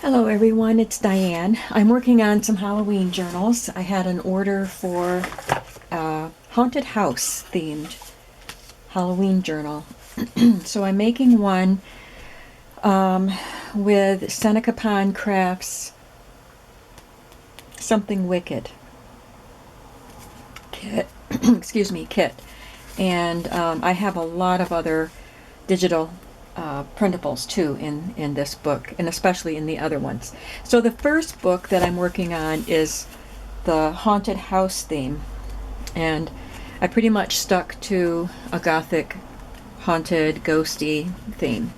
Hello everyone, it's Diane. I'm working on some Halloween journals. I had an order for a haunted house themed Halloween journal. So I'm making one with Seneca Pond Crafts Something Wicked kit. Excuse me, kit. And I have a lot of other digital printables too in this book, and especially in the other ones. So the first book that I'm working on is the haunted house theme, and I pretty much stuck to a gothic, haunted, ghosty theme.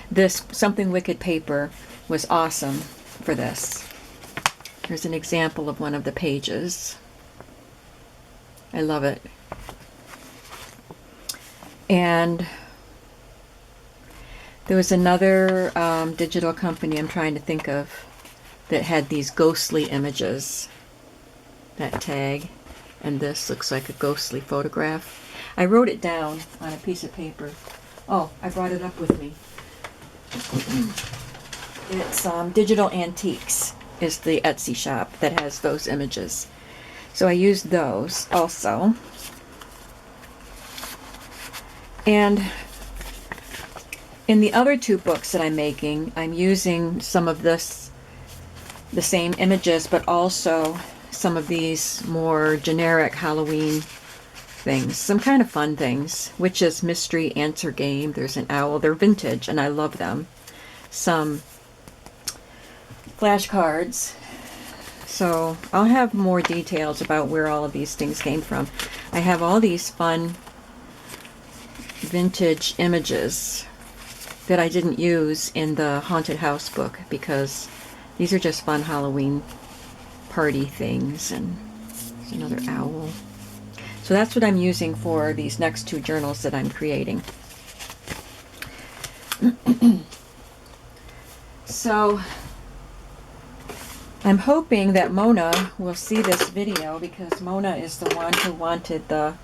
This Something Wicked paper was awesome for this. Here's an example of one of the pages. I love it. And there was another digital company I'm trying to think of that had these ghostly images, that tag, and this looks like a ghostly photograph. I wrote it down on a piece of paper. Oh, I brought it up with me. It's Digital Antiques is the Etsy shop that has those images. So I used those also. And in the other two books that I'm making, I'm using some of the same images, but also some of these more generic Halloween things, some kind of fun things. Witch's Mystery Answer Game. There's an owl. They're vintage, and I love them. Some flashcards. So I'll have more details about where all of these things came from. I have all these fun vintage images that I didn't use in the haunted house book because these are just fun Halloween party things. And there's another owl. So that's what I'm using for these next two journals that I'm creating. So I'm hoping that Mona will see this video because Mona is the one who wanted the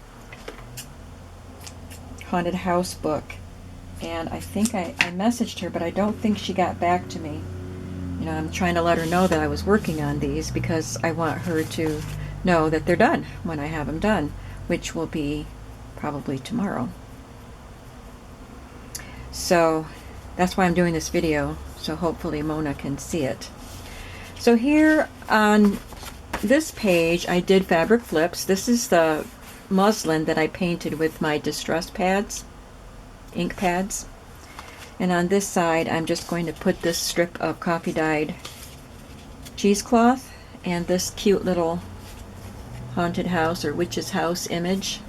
haunted house book. And I think I messaged her, but I don't think she got back to me. You know, I'm trying to let her know that I was working on these because I want her to know that they're done when I have them done, which will be probably tomorrow. So that's why I'm doing this video, so hopefully Mona can see it. So here on this page, I did fabric flips. This is the muslin that I painted with my distress pads, ink pads. And on this side, I'm just going to put this strip of coffee dyed cheesecloth and this cute little haunted house or witch's house image.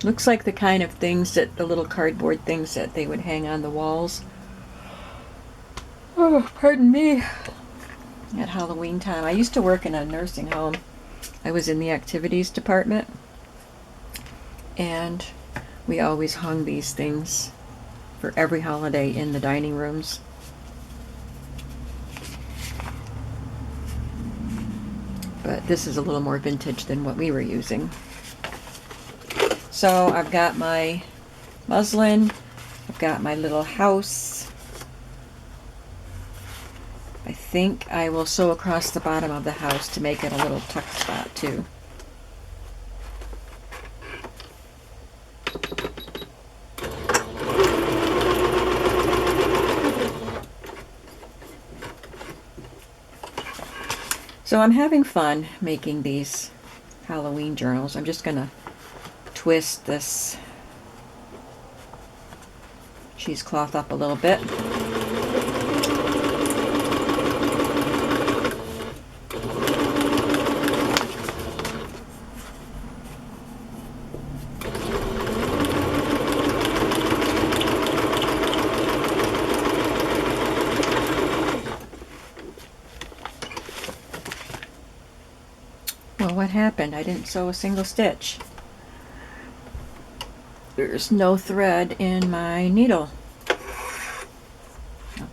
Looks like the kind of things that the little cardboard things that they would hang on the walls. Oh, pardon me. At Halloween time. I used to work in a nursing home. I was in the activities department. And we always hung these things for every holiday in the dining rooms. But this is a little more vintage than what we were using. So I've got my muslin, I've got my little house. I think I will sew across the bottom of the house to make it a little tuck spot too. So I'm having fun making these Halloween journals. I'm just going to twist this cheesecloth up a little bit. Well, what happened? I didn't sew a single stitch. There's no thread in my needle.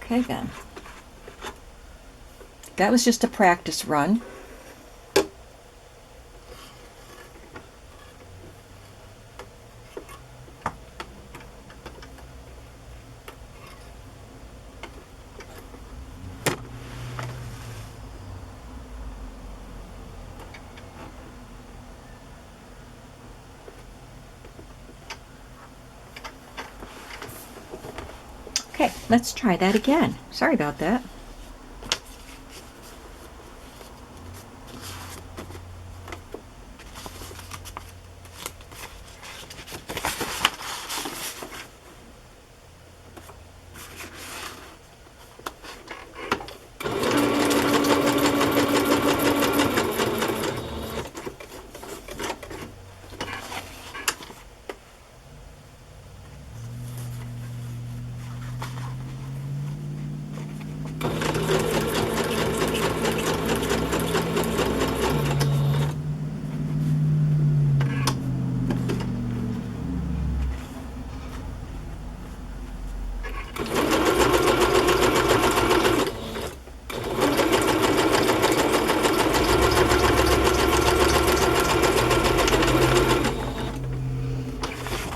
Okay then. That was just a practice run. Okay, let's try that again. Sorry about that.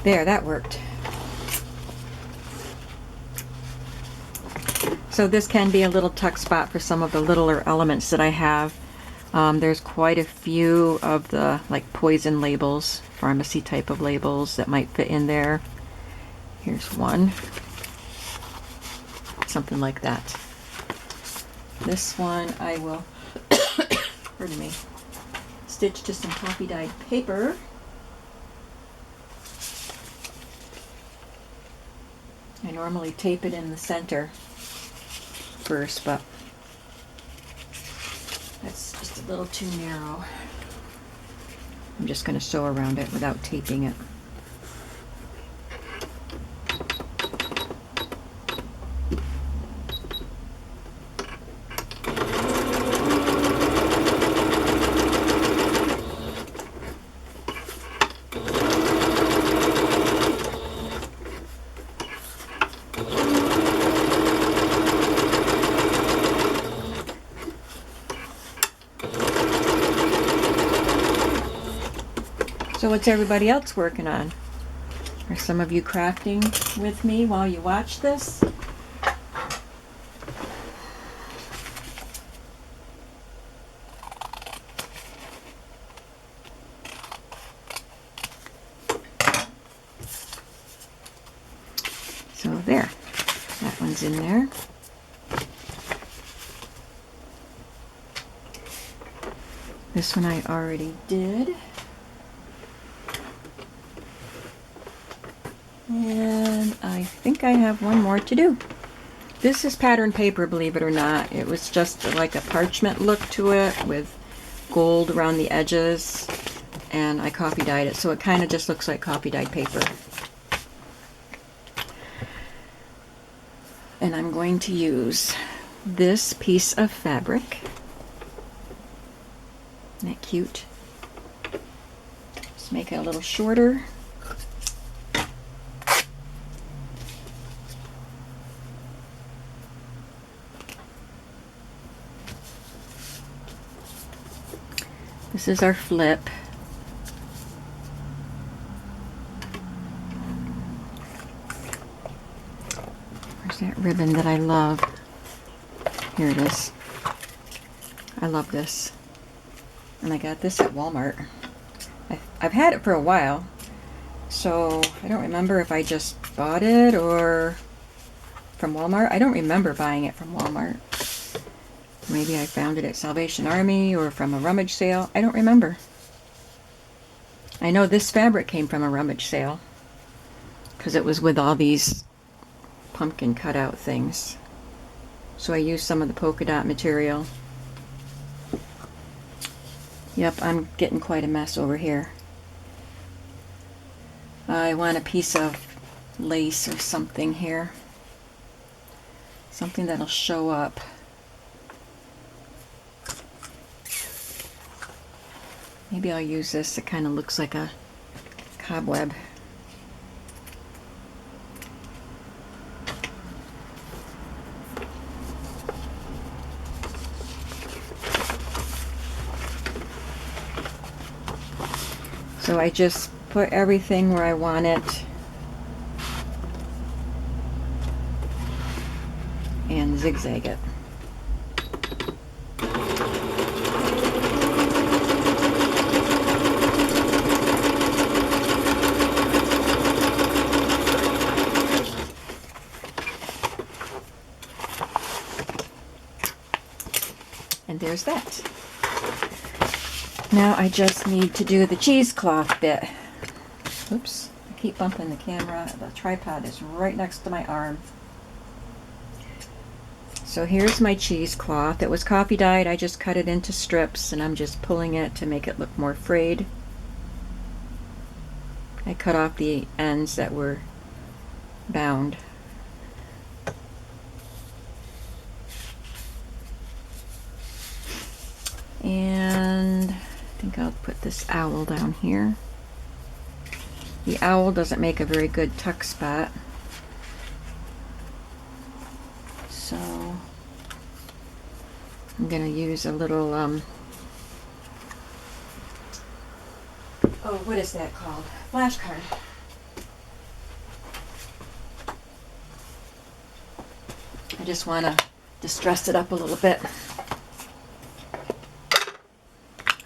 There, that worked. So this can be a little tuck spot for some of the littler elements that I have. There's quite a few of the like poison labels, pharmacy type of labels that might fit in there. Here's one. Something like that. This one I will, pardon me, stitch to some coffee dyed paper. I normally tape it in the center first, but that's just a little too narrow. I'm just going to sew around it without taping it. So what's everybody else working on? Are some of you crafting with me while you watch this? So there, that one's in there. This one I already did. And I think I have one more to do. This is pattern paper, believe it or not. It was just like a parchment look to it with gold around the edges, and I coffee dyed it, so it kind of just looks like coffee dyed paper. And I'm going to use this piece of fabric. Isn't that cute? Just make it a little shorter. This is our flip. Where's that ribbon that I love? Here it is. I love this. And I got this at Walmart. I've had it for a while, so I don't remember if I just bought it or from Walmart. I don't remember buying it from Walmart. Maybe I found it at Salvation Army or from a rummage sale. I don't remember. I know this fabric came from a rummage sale because it was with all these pumpkin cutout things. So I used some of the polka dot material. Yep, I'm getting quite a mess over here. I want a piece of lace or something here. Something that'll show up. Maybe I'll use this. It kind of looks like a cobweb. So I just put everything where I want it and zigzag it. And there's that. Now I just need to do the cheesecloth bit. Oops, I keep bumping the camera. The tripod is right next to my arm. So here's my cheesecloth. It was coffee dyed. I just cut it into strips and I'm just pulling it to make it look more frayed. I cut off the ends that were bound. And I think I'll put this owl down here. The owl doesn't make a very good tuck spot. So I'm going to use a little, oh, what is that called? Flashcard. I just want to distress it up a little bit.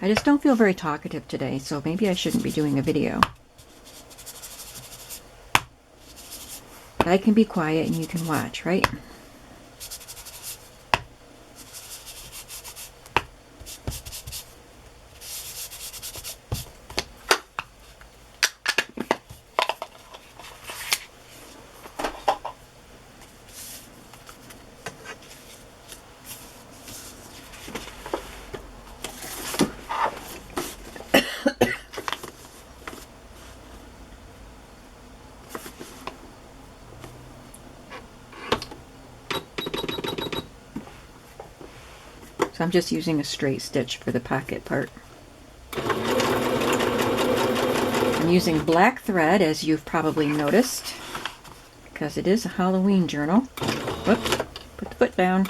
I just don't feel very talkative today, so maybe I shouldn't be doing a video. But I can be quiet and you can watch, right? So I'm just using a straight stitch for the pocket part. I'm using black thread, as you've probably noticed, because it is a Halloween journal. Whoops, put the foot down.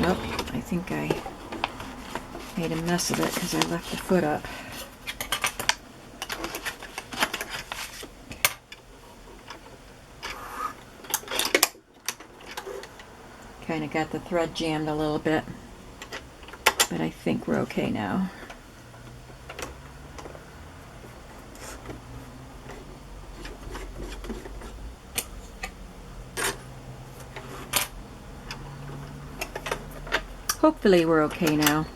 Nope, I think I made a mess of it because I left the foot up. Kind of got the thread jammed a little bit, but I think we're okay now. Hopefully we're okay now.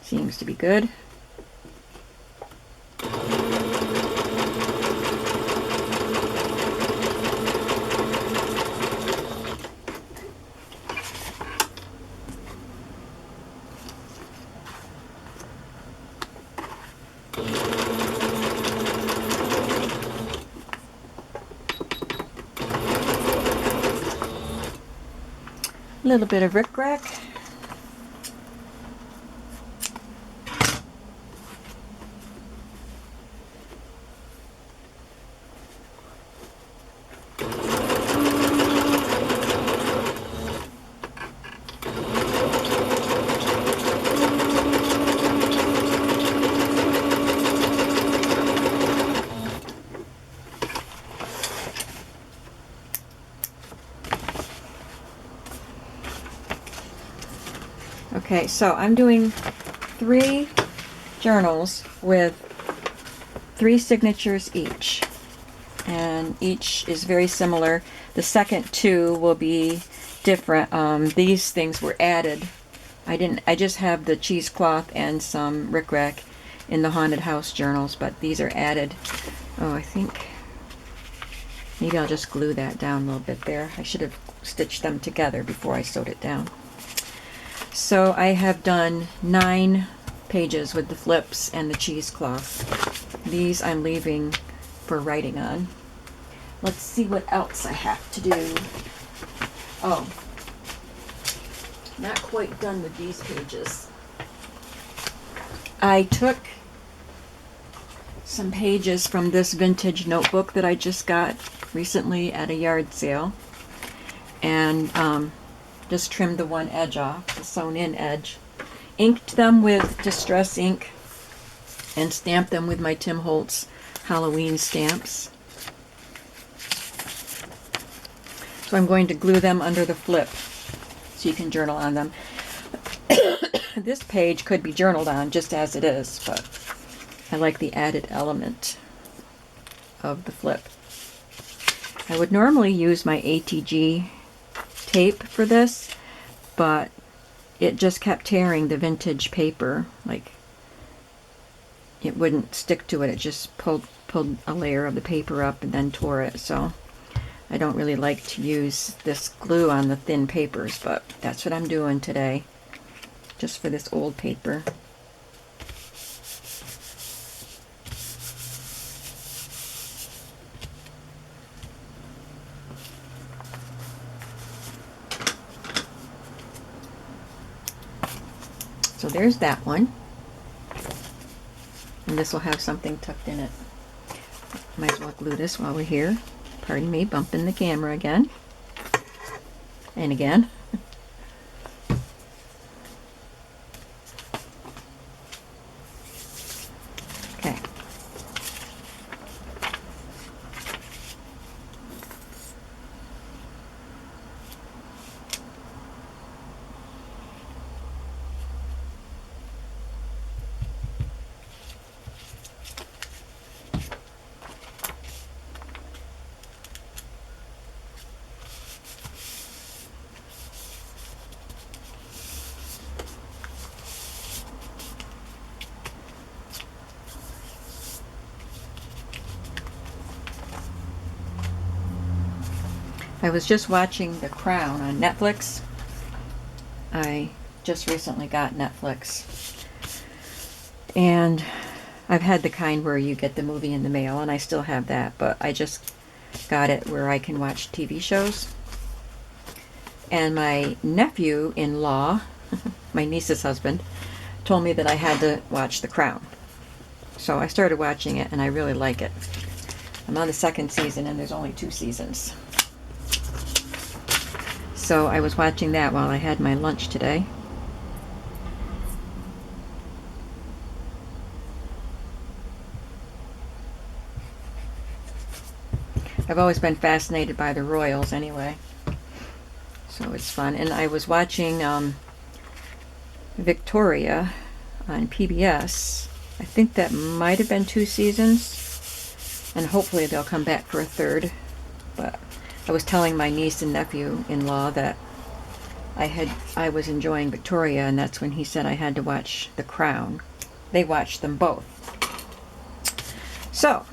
Seems to be good. A little bit of rickrack. Okay, so I'm doing 3 journals with 3 signatures each, and each is very similar. The second 2 will be different. These things were added. I just have the cheesecloth and some rickrack in the haunted house journals, but these are added. Oh, I think maybe I'll just glue that down a little bit there. I should have stitched them together before I sewed it down. So I have done 9 pages with the flips and the cheesecloth. These I'm leaving for writing on. Let's see what else I have to do. Oh, not quite done with these pages. I took some pages from this vintage notebook that I just got recently at a yard sale, and just trimmed the one edge off, the sewn in edge. Inked them with Distress ink and stamped them with my Tim Holtz Halloween stamps. So I'm going to glue them under the flip so you can journal on them. This page could be journaled on just as it is, but I like the added element. of the flip. I would normally use my ATG tape for this, but it just kept tearing the vintage paper. Like, it wouldn't stick to it. It just pulled a layer of the paper up and then tore it. So I don't really like to use this glue on the thin papers, but that's what I'm doing today, just for this old paper. So there's that one. And this will have something tucked in it. Might as well glue this while we're here. Pardon me, bumping the camera again. And again. Okay. I was just watching The Crown on Netflix. I just recently got Netflix. And I've had the kind where you get the movie in the mail, and I still have that, but I just got it where I can watch TV shows. And my nephew-in-law, my niece's husband, told me that I had to watch The Crown. So I started watching it, and I really like it. I'm on the second season, and there's only 2 seasons. So I was watching that while I had my lunch today. I've always been fascinated by the royals anyway. So it's fun. And I was watching Victoria on PBS. I think that might have been 2 seasons. And hopefully they'll come back for a 3rd. But I was telling my niece and nephew-in-law that I was enjoying Victoria, and that's when he said I had to watch The Crown. They watched them both. So,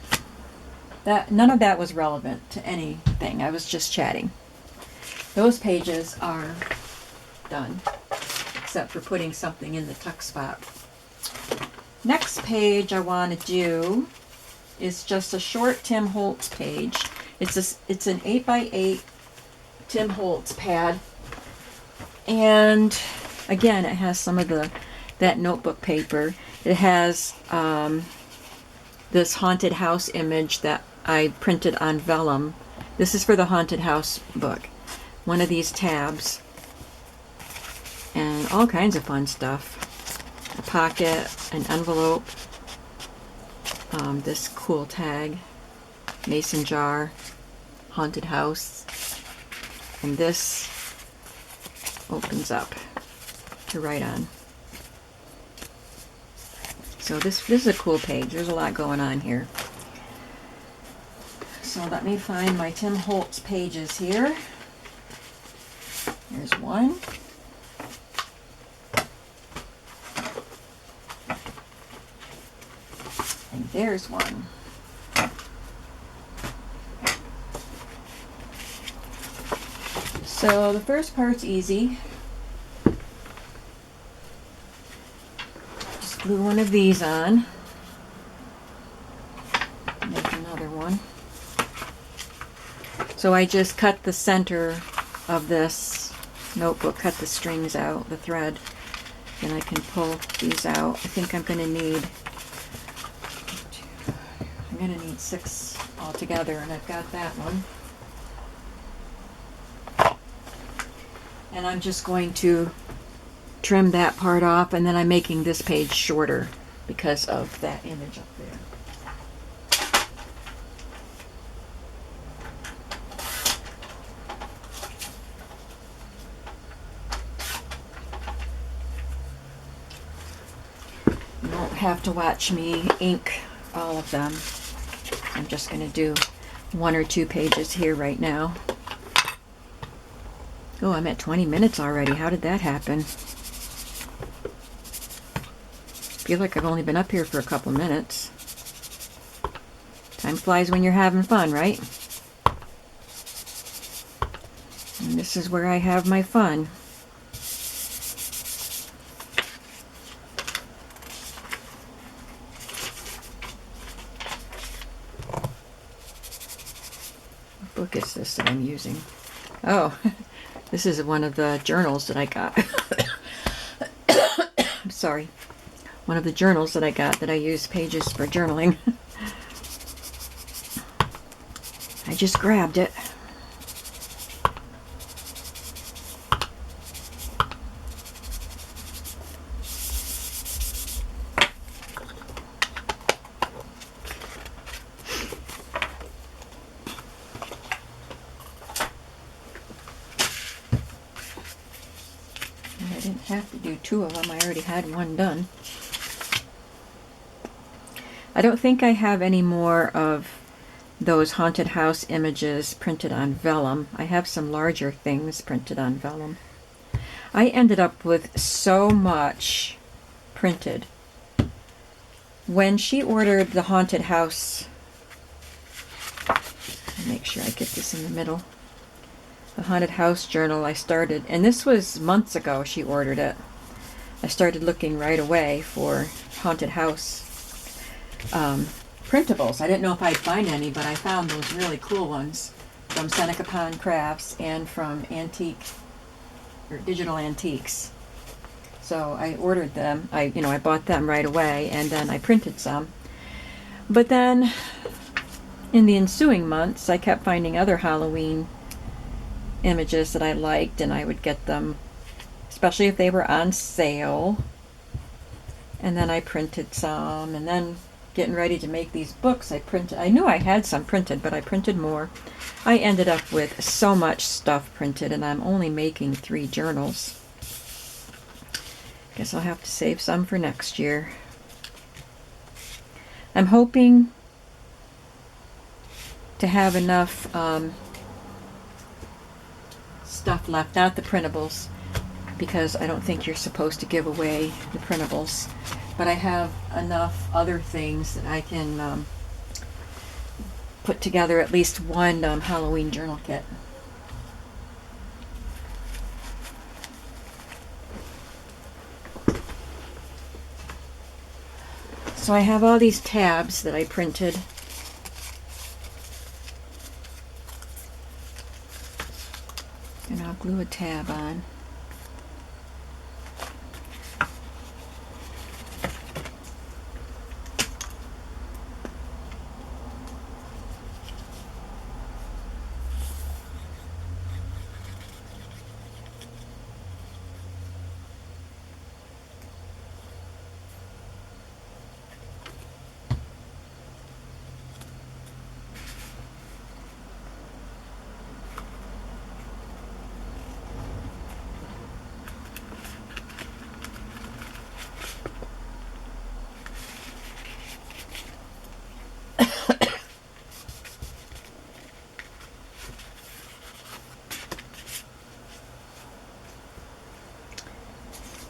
none of that was relevant to anything. I was just chatting. Those pages are done, except for putting something in the tuck spot. Next page I want to do is just a short Tim Holtz page. It's an 8x8 Tim Holtz pad, and again it has some of that notebook paper. It has this haunted house image that I printed on vellum. This is for the haunted house book. One of these tabs, and all kinds of fun stuff. A pocket, an envelope, this cool tag, mason jar, haunted house, and this opens up to write on. So this is a cool page. There's a lot going on here. So let me find my Tim Holtz pages here. Here's one. And there's one. So the first part's easy. Just glue one of these on. Make another one. So I just cut the center of this notebook, cut the strings out, the thread. Then I can pull these out. I think I'm going to need 6 altogether, and I've got that one. And I'm just going to trim that part off, and then I'm making this page shorter because of that image up there. You won't have to watch me ink all of them. I'm just going to do 1 or 2 pages here right now. Oh, I'm at 20 minutes already. How did that happen? Feel like I've only been up here for a couple minutes. Time flies when you're having fun, right? And this is where I have my fun. What book is this that I'm using? Oh, this is one of the journals that I got. I'm sorry. One of the journals that I got that I use pages for journaling. I just grabbed it. I didn't have to do 2 of them. I already had 1 done. I don't think I have any more of those haunted house images printed on vellum. I have some larger things printed on vellum. I ended up with so much printed. When she ordered the haunted house, make sure I get this in the middle, the haunted house journal, I started, and this was months ago she ordered it. I started looking right away for haunted house printables. I didn't know if I'd find any, but I found those really cool ones from Seneca Pond Crafts and from Antique or Digital Antiques. So I ordered them. I bought them right away, and then I printed some. But then in the ensuing months, I kept finding other Halloween images that I liked, and I would get them, especially if they were on sale. And then I printed some, and then getting ready to make these books, I knew I had some printed, but I printed more. I ended up with so much stuff printed, and I'm only making 3 journals. Guess I'll have to save some for next year. I'm hoping to have enough stuff left, not the printables, because I don't think you're supposed to give away the printables. But I have enough other things that I can put together at least 1 Halloween journal kit. So I have all these tabs that I printed. And I'll glue a tab on.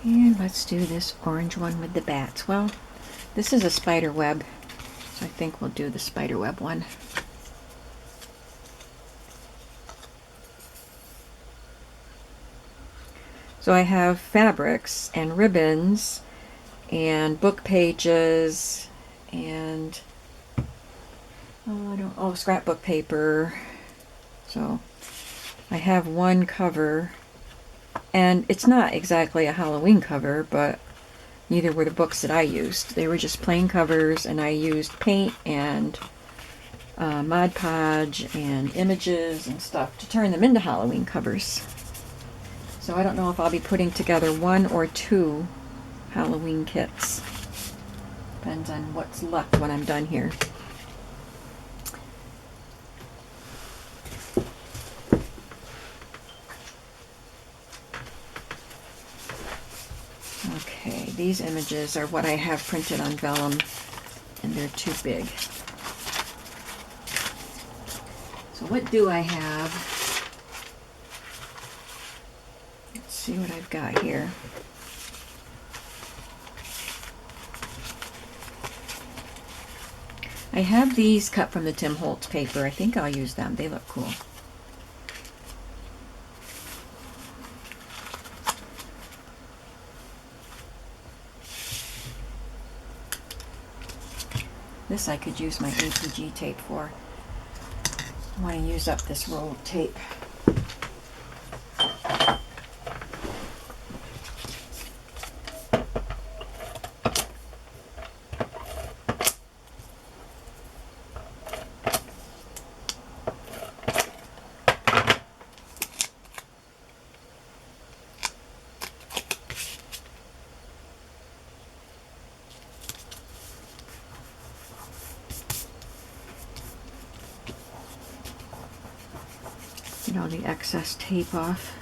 And let's do this orange one with the bats. Well, this is a spider web, so I think we'll do the spider web one. So I have fabrics and ribbons and book pages and scrapbook paper. So I have 1 cover. And it's not exactly a Halloween cover, but neither were the books that I used. They were just plain covers, and I used paint and Mod Podge and images and stuff to turn them into Halloween covers. So I don't know if I'll be putting together 1 or 2 Halloween kits. Depends on what's left when I'm done here. Okay, these images are what I have printed on vellum, and they're too big. So what do I have? Let's see what I've got here. I have these cut from the Tim Holtz paper. I think I'll use them. They look cool. This I could use my APG tape for. I want to use up this roll of tape. Get all the excess tape off.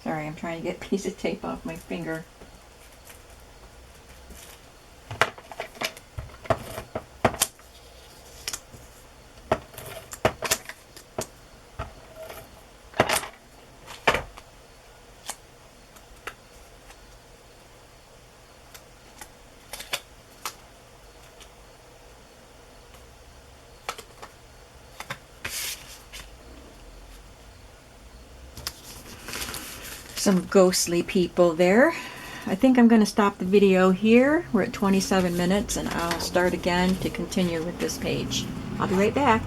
Sorry, I'm trying to get a piece of tape off my finger. Some ghostly people there. I think I'm going to stop the video here. We're at 27 minutes and I'll start again to continue with this page. I'll be right back.